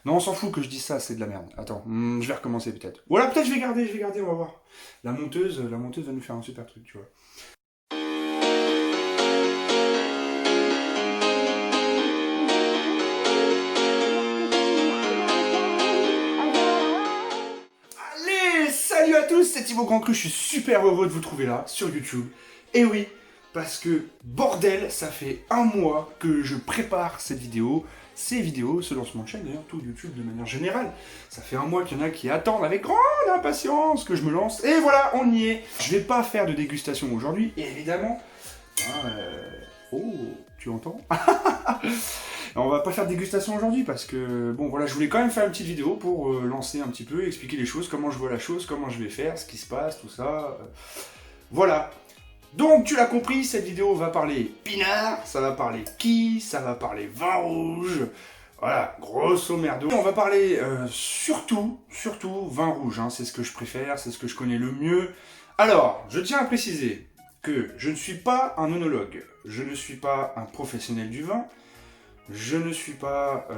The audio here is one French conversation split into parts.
Non, on s'en fout que je dise ça, c'est de la merde. Attends, je vais recommencer peut-être. Voilà, peut-être je vais garder, on va voir. La monteuse va nous faire un super truc, tu vois. Allez, salut à tous, c'est Thibaut Grand Cru, je suis super heureux de vous trouver là, sur YouTube. Et oui, parce que, bordel, ça fait un mois que je prépare cette vidéo. Ces vidéos, ce lancement de chaîne, d'ailleurs, tout YouTube de manière générale. Ça fait un mois qu'il y en a qui attendent avec grande impatience que je me lance. Et voilà, on y est. Je vais pas faire de dégustation aujourd'hui, évidemment. Hein, Oh, tu entends? On va pas faire de dégustation aujourd'hui parce que, bon voilà, je voulais quand même faire une petite vidéo pour lancer un petit peu, expliquer les choses, comment je vois la chose, comment je vais faire, ce qui se passe, tout ça. Voilà. Donc, tu l'as compris, cette vidéo va parler pinard, ça va parler qui, ça va parler vin rouge. Voilà, grosso merdo. On va parler surtout vin rouge, hein, c'est ce que je préfère, c'est ce que je connais le mieux. Alors, je tiens à préciser que je ne suis pas un œnologue, je ne suis pas un professionnel du vin, je ne suis pas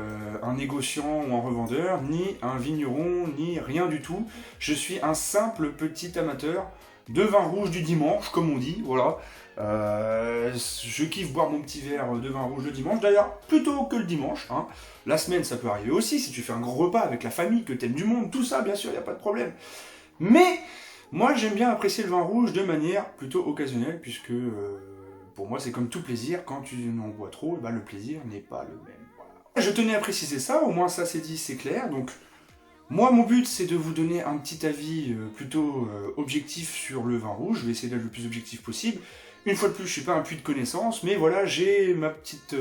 un négociant ou un revendeur, ni un vigneron, ni rien du tout. Je suis un simple petit amateur de vin rouge du dimanche, comme on dit, voilà. Je kiffe boire mon petit verre de vin rouge le dimanche, d'ailleurs, plutôt que le dimanche. Hein. La semaine, ça peut arriver aussi, si tu fais un gros repas avec la famille, que t'aimes du monde, tout ça, bien sûr, il n'y a pas de problème. Mais, moi, j'aime bien apprécier le vin rouge de manière plutôt occasionnelle, puisque, pour moi, c'est comme tout plaisir, quand tu en bois trop, le plaisir n'est pas le même. Voilà. Je tenais à préciser ça, au moins ça c'est dit, c'est clair, donc... Moi, mon but, c'est de vous donner un petit avis plutôt objectif sur le vin rouge. Je vais essayer d'être le plus objectif possible. Une fois de plus, je suis pas un puits de connaissances, mais voilà, j'ai ma petite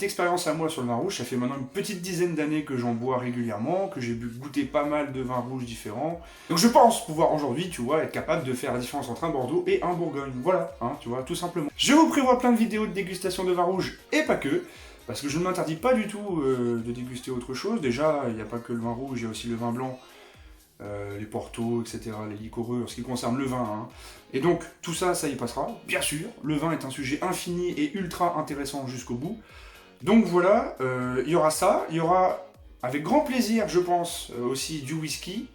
expérience à moi sur le vin rouge. Ça fait maintenant une petite dizaine d'années que j'en bois régulièrement, que j'ai goûté pas mal de vins rouges différents. Donc je pense pouvoir aujourd'hui, tu vois, être capable de faire la différence entre un Bordeaux et un Bourgogne. Voilà, hein, tu vois, tout simplement. Je vous prévois plein de vidéos de dégustation de vin rouge et pas que. Parce que je ne m'interdis pas du tout de déguster autre chose. Déjà, il n'y a pas que le vin rouge, il y a aussi le vin blanc, les portos, etc., les liquoreux, en ce qui concerne le vin. Hein. Et donc, tout ça, ça y passera, bien sûr. Le vin est un sujet infini et ultra intéressant jusqu'au bout. Donc voilà, il y aura ça. Il y aura, avec grand plaisir, je pense, aussi du whisky,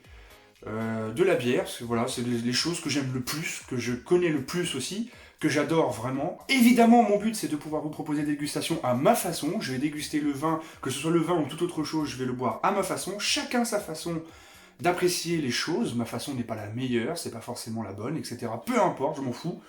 de la bière. Parce que voilà, c'est les choses que j'aime le plus, que je connais le plus aussi, que j'adore vraiment. Évidemment, mon but, c'est de pouvoir vous proposer des dégustations à ma façon. Je vais déguster le vin, que ce soit le vin ou toute autre chose, je vais le boire à ma façon. Chacun sa façon d'apprécier les choses. Ma façon n'est pas la meilleure, c'est pas forcément la bonne, etc. Peu importe, je m'en fous.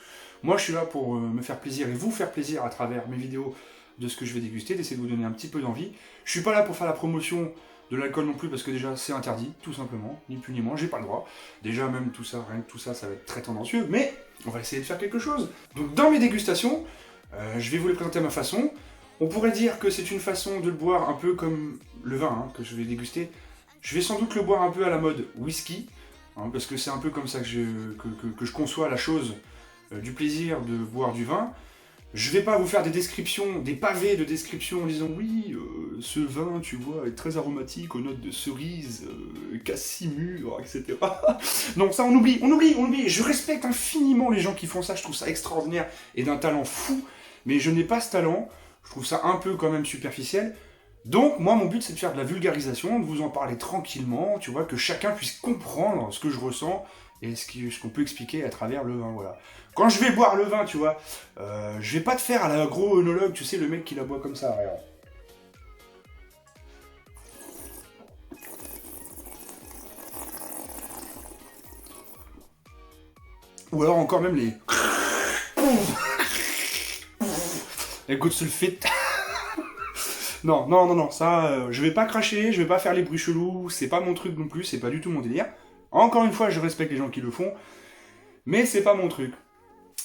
Moi, je suis là pour me faire plaisir et vous faire plaisir à travers mes vidéos de ce que je vais déguster, d'essayer de vous donner un petit peu d'envie. Je suis pas là pour faire la promotion de l'alcool non plus, parce que déjà, c'est interdit, tout simplement, ni plus ni moins, j'ai pas le droit. Déjà, même tout ça, rien que tout ça, ça va être très tendancieux, mais on va essayer de faire quelque chose. Donc, dans mes dégustations, je vais vous les présenter à ma façon. On pourrait dire que c'est une façon de le boire un peu comme le vin hein, que je vais déguster. Je vais sans doute le boire un peu à la mode whisky, hein, parce que c'est un peu comme ça que je conçois la chose, du plaisir de boire du vin. Je vais pas vous faire des descriptions, des pavés de description en disant oui, ce vin, tu vois, est très aromatique aux notes de cerise, cassis mûr, etc. Non, ça on oublie. Je respecte infiniment les gens qui font ça, je trouve ça extraordinaire et d'un talent fou, mais je n'ai pas ce talent, je trouve ça un peu quand même superficiel. Donc, moi, mon but, c'est de faire de la vulgarisation, de vous en parler tranquillement, tu vois, que chacun puisse comprendre ce que je ressens et ce qu'on peut expliquer à travers le vin, voilà. Quand je vais boire le vin, tu vois, je vais pas te faire à la gros œnologue, tu sais, le mec qui la boit comme ça, regarde. Ou alors encore même les... les gouttes sulfite. Non, ça, je vais pas cracher, je vais pas faire les bruits chelous, c'est pas mon truc non plus, c'est pas du tout mon délire. Encore une fois, je respecte les gens qui le font, mais c'est pas mon truc.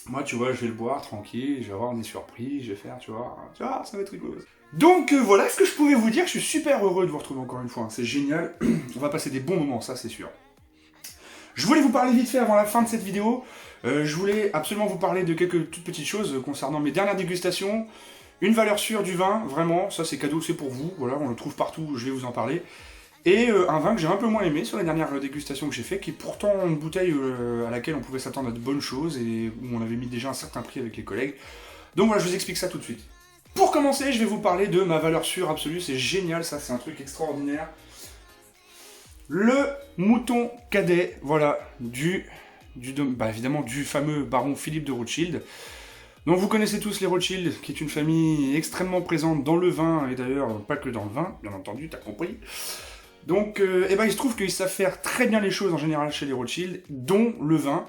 Moi, tu vois, je vais le boire tranquille, je vais avoir des surprises, je vais faire, tu vois, ça va être rigolo. Donc voilà ce que je pouvais vous dire, je suis super heureux de vous retrouver encore une fois, hein. C'est génial, on va passer des bons moments, ça c'est sûr. Je voulais vous parler vite fait avant la fin de cette vidéo, je voulais absolument vous parler de quelques toutes petites choses concernant mes dernières dégustations. Une valeur sûre du vin, vraiment, ça c'est cadeau, c'est pour vous, voilà, on le trouve partout, je vais vous en parler. Et un vin que j'ai un peu moins aimé sur les dernières dégustations que j'ai fait, qui est pourtant une bouteille à laquelle on pouvait s'attendre à de bonnes choses, et où on avait mis déjà un certain prix avec les collègues. Donc voilà, je vous explique ça tout de suite. Pour commencer, je vais vous parler de ma valeur sûre absolue, c'est génial, ça c'est un truc extraordinaire. Le mouton cadet, voilà, évidemment du fameux baron Philippe de Rothschild. Donc vous connaissez tous les Rothschild, qui est une famille extrêmement présente dans le vin, et d'ailleurs pas que dans le vin, bien entendu, t'as compris. Donc il se trouve qu'ils savent faire très bien les choses en général chez les Rothschild, dont le vin.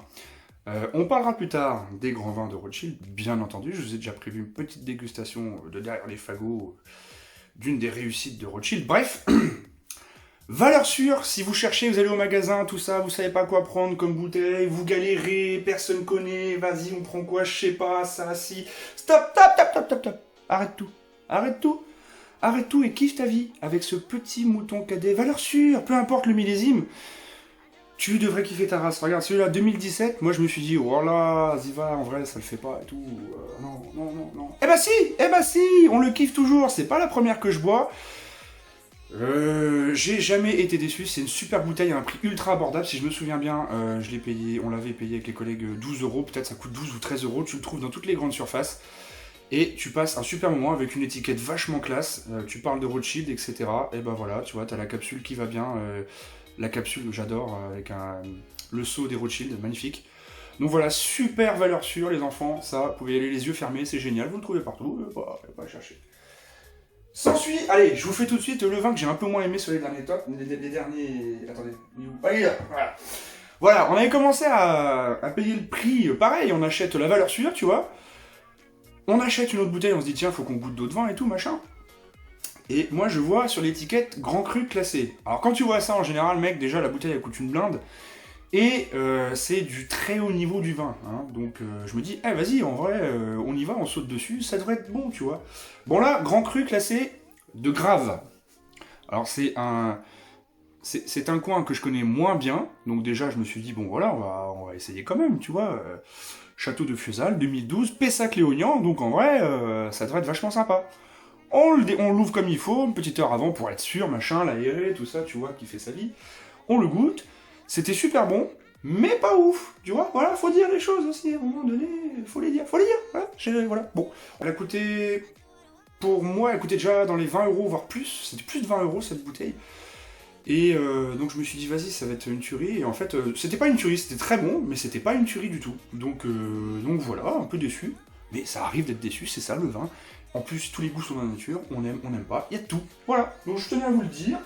On parlera plus tard des grands vins de Rothschild, bien entendu. Je vous ai déjà prévu une petite dégustation de derrière les fagots d'une des réussites de Rothschild. Bref, valeur sûre, si vous cherchez, vous allez au magasin, tout ça, vous savez pas quoi prendre comme bouteille, vous galérez, personne connaît, vas-y, on prend quoi, je sais pas, ça, si... Stop, stop, stop, stop, stop, stop. Arrête tout, arrête tout. Arrête tout et kiffe ta vie avec ce petit mouton cadet. Valeur sûre, peu importe le millésime. Tu devrais kiffer ta race. Regarde, celui-là, 2017, moi je me suis dit, oh là, Ziva, en vrai, ça le fait pas et tout. Non, non, non, non. Eh bah si, on le kiffe toujours. C'est pas la première que je bois. J'ai jamais été déçu. C'est une super bouteille à un prix ultra abordable. Si je me souviens bien, je l'ai payé, on l'avait payé avec les collègues 12 €. Peut-être ça coûte 12 ou 13 €. Tu le trouves dans toutes les grandes surfaces. Et tu passes un super moment avec une étiquette vachement classe, tu parles de Rothschild, etc. Et ben voilà, tu vois, t'as la capsule qui va bien, la capsule que j'adore, avec le sceau des Rothschild, magnifique. Donc voilà, super valeur sûre les enfants, ça, vous pouvez y aller les yeux fermés, c'est génial, vous le trouvez partout, pas à chercher. S'ensuit, allez, je vous fais tout de suite le vin que j'ai un peu moins aimé sur les derniers tops, les derniers... Attendez, allez là, voilà. Voilà, on avait commencé à payer le prix, pareil, on achète la valeur sûre, tu vois. On achète une autre bouteille, on se dit tiens, faut qu'on goûte d'autres vins et tout, machin. Et moi je vois sur l'étiquette Grand Cru classé. Alors quand tu vois ça en général, mec, déjà la bouteille elle coûte une blinde. Et c'est du très haut niveau du vin. Hein. Donc je me dis, vas-y, en vrai, on y va, on saute dessus, ça devrait être bon, tu vois. Bon là, Grand Cru classé de Grave. Alors c'est un coin que je connais moins bien, donc déjà je me suis dit, bon voilà, on va essayer quand même, tu vois. Château de Fiesal, 2012, Pessac-Léognan, donc en vrai, ça devrait être vachement sympa. On l'ouvre comme il faut, une petite heure avant pour être sûr, machin, l'aérer, tout ça, tu vois, qui fait sa vie. On le goûte, c'était super bon, mais pas ouf, tu vois, voilà, faut dire les choses aussi, à un moment donné, faut les dire, voilà. Bon, elle a coûté, pour moi, elle coûtait déjà dans les 20 €, voire plus, c'était plus de 20 € cette bouteille. Et donc je me suis dit, vas-y, ça va être une tuerie. Et en fait, c'était pas une tuerie, c'était très bon, mais c'était pas une tuerie du tout. Donc voilà, un peu déçu. Mais ça arrive d'être déçu, c'est ça le vin. En plus, tous les goûts sont dans la nature, on aime, on n'aime pas, il y a de tout. Voilà, donc je tenais à vous le dire.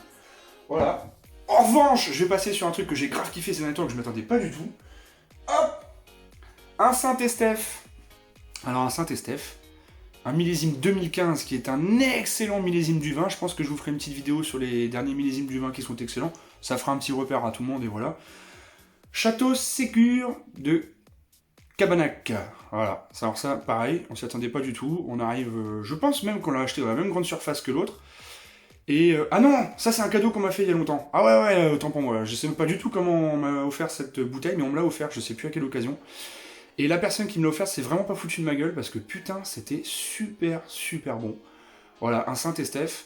Voilà. En revanche, je vais passer sur un truc que j'ai grave kiffé ces derniers temps, que je m'attendais pas du tout. Hop, un Saint-Estèphe. Alors un Saint-Estèphe, un millésime 2015 qui est un excellent millésime du vin. Je pense que je vous ferai une petite vidéo sur les derniers millésimes du vin qui sont excellents. Ça fera un petit repère à tout le monde et voilà. Château Sécure de Cabanac. Voilà. Alors ça, pareil, on s'y attendait pas du tout. On arrive, je pense même qu'on l'a acheté dans la même grande surface que l'autre. Et ah non, ça c'est un cadeau qu'on m'a fait il y a longtemps. Ah ouais, autant pour moi. Je sais pas du tout comment on m'a offert cette bouteille, mais on me l'a offert, je sais plus à quelle occasion. Et la personne qui me l'a offert, c'est vraiment pas foutu de ma gueule, parce que putain, c'était super bon. Voilà, un Saint-Estèphe.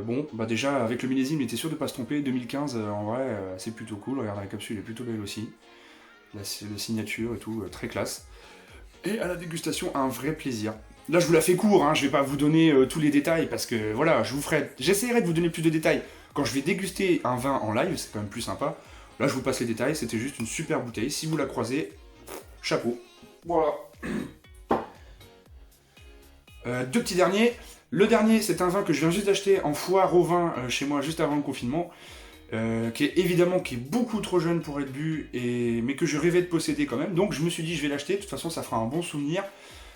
Bon, bah déjà, avec le millésime, il était sûr de pas se tromper. 2015, en vrai, c'est plutôt cool. Regarde, la capsule est plutôt belle aussi. La signature et tout, très classe. Et à la dégustation, un vrai plaisir. Là, je vous la fais court, hein, je vais pas vous donner tous les détails, parce que voilà, j'essaierai de vous donner plus de détails. Quand je vais déguster un vin en live, c'est quand même plus sympa. Là, je vous passe les détails, c'était juste une super bouteille. Si vous la croisez, chapeau. Voilà. Deux petits derniers. Le dernier, c'est un vin que je viens juste d'acheter en foire au vin chez moi juste avant le confinement. Qui est beaucoup trop jeune pour être bu, mais que je rêvais de posséder quand même. Donc je me suis dit, je vais l'acheter. De toute façon, ça fera un bon souvenir.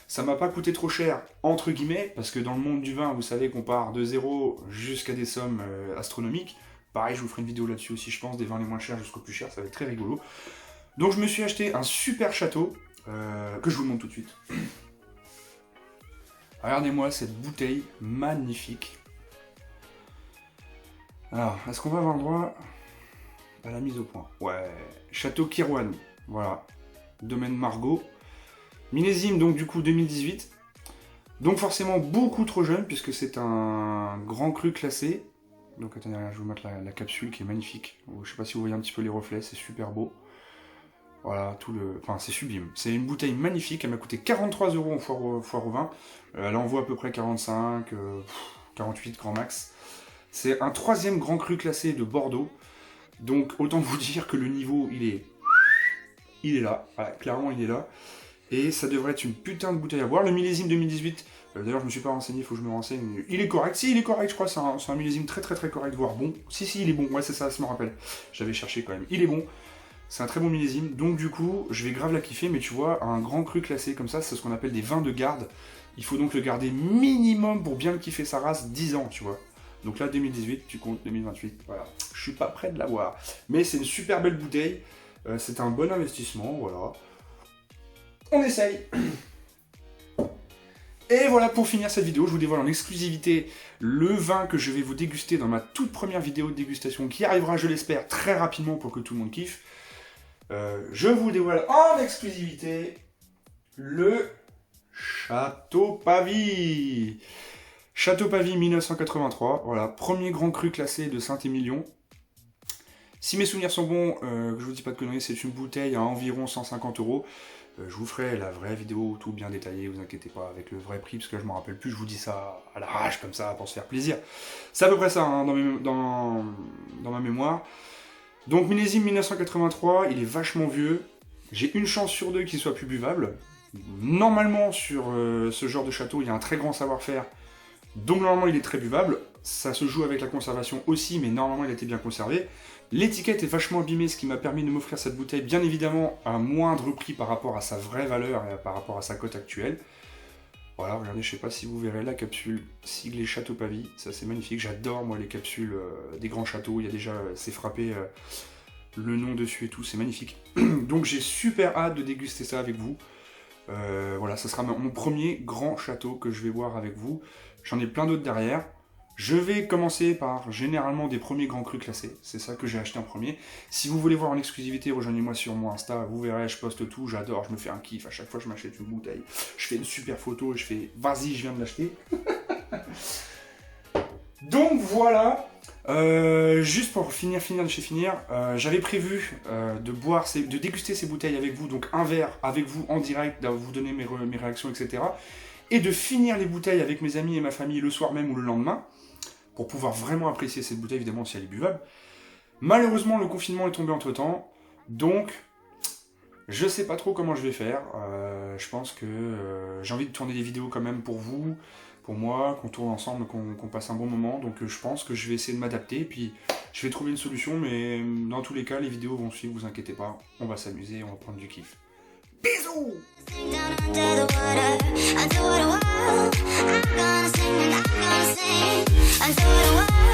Ça m'a pas coûté trop cher, entre guillemets, parce que dans le monde du vin, vous savez qu'on part de zéro jusqu'à des sommes astronomiques. Pareil, je vous ferai une vidéo là-dessus aussi, je pense, des vins les moins chers jusqu'aux plus chers, ça va être très rigolo. Donc je me suis acheté un super château, que je vous montre tout de suite. Regardez-moi cette bouteille magnifique. Alors, est-ce qu'on va avoir le droit à la mise au point? Ouais, Château Kirwan, voilà. Domaine Margaux. Millésime, donc du coup 2018. Donc forcément beaucoup trop jeune, puisque c'est un grand cru classé. Donc attendez, je vais vous mettre la capsule qui est magnifique. Je sais pas si vous voyez un petit peu les reflets, c'est super beau. Voilà, enfin, c'est sublime. C'est une bouteille magnifique, elle m'a coûté 43 € en foire au vin. Elle en vaut à peu près 45, 48 grand max. C'est un 3e grand cru classé de Bordeaux. Donc autant vous dire que le niveau, il est là. Voilà, clairement, il est là. Et ça devrait être une putain de bouteille à boire. Le millésime 2018, d'ailleurs je me suis pas renseigné, il faut que je me renseigne. Il est correct, si il est correct, je crois, c'est un millésime très correct, voire bon. Si, il est bon, ouais c'est ça me rappelle. J'avais cherché quand même. Il est bon. C'est un très bon millésime, donc du coup, je vais grave la kiffer, mais tu vois, un grand cru classé comme ça, c'est ce qu'on appelle des vins de garde. Il faut donc le garder minimum pour bien le kiffer sa race, 10 ans, tu vois. Donc là, 2018, tu comptes 2028, voilà. Je suis pas prêt de l'avoir. Mais c'est une super belle bouteille, c'est un bon investissement, voilà. On essaye. Et voilà, pour finir cette vidéo, je vous dévoile en exclusivité le vin que je vais vous déguster dans ma toute première vidéo de dégustation, qui arrivera, je l'espère, très rapidement pour que tout le monde kiffe. Je vous dévoile en exclusivité le Château Pavie. Château Pavie 1983, voilà, premier grand cru classé de Saint-Émilion. Si mes souvenirs sont bons, que je vous dis pas de conneries, c'est une bouteille à environ 150 €. Je vous ferai la vraie vidéo, tout bien détaillé, vous inquiétez pas, avec le vrai prix, parce que là je m'en rappelle plus, je vous dis ça à l'arrache comme ça, pour se faire plaisir. C'est à peu près ça, hein, dans ma mémoire. Donc millésime 1983, il est vachement vieux. J'ai une chance sur 2 qu'il soit plus buvable. Normalement, sur ce genre de château, il y a un très grand savoir-faire. Donc normalement, il est très buvable. Ça se joue avec la conservation aussi, mais normalement, il a été bien conservé. L'étiquette est vachement abîmée, ce qui m'a permis de m'offrir cette bouteille, bien évidemment, à un moindre prix par rapport à sa vraie valeur et par rapport à sa cote actuelle. Voilà, regardez, je sais pas si vous verrez la capsule siglée Château Pavie, ça c'est magnifique, j'adore moi les capsules des grands châteaux, il y a déjà, c'est frappé le nom dessus et tout, c'est magnifique. Donc j'ai super hâte de déguster ça avec vous. Voilà, ça sera mon premier grand château que je vais boire avec vous. J'en ai plein d'autres derrière. Je vais commencer par généralement des premiers grands crus classés, c'est ça que j'ai acheté en premier. Si vous voulez voir en exclusivité, rejoignez-moi sur mon Insta, vous verrez, je poste tout, j'adore, je me fais un kiff, à chaque fois je m'achète une bouteille, je fais une super photo et je fais « vas-y, je viens de l'acheter ». Donc voilà, juste pour finir, j'avais prévu de déguster ces bouteilles avec vous, donc un verre avec vous en direct, de vous donner mes réactions, etc. Et de finir les bouteilles avec mes amis et ma famille le soir même ou le lendemain, pour pouvoir vraiment apprécier cette bouteille, évidemment, si elle est buvable. Malheureusement, le confinement est tombé entre-temps, donc je sais pas trop comment je vais faire. Je pense que j'ai envie de tourner des vidéos quand même pour vous, pour moi, qu'on tourne ensemble, qu'on passe un bon moment, donc je pense que je vais essayer de m'adapter, et puis je vais trouver une solution, mais dans tous les cas, les vidéos vont suivre, vous inquiétez pas, on va s'amuser, on va prendre du kiff. Bisous! I'm gonna sing and I'm gonna sing until the world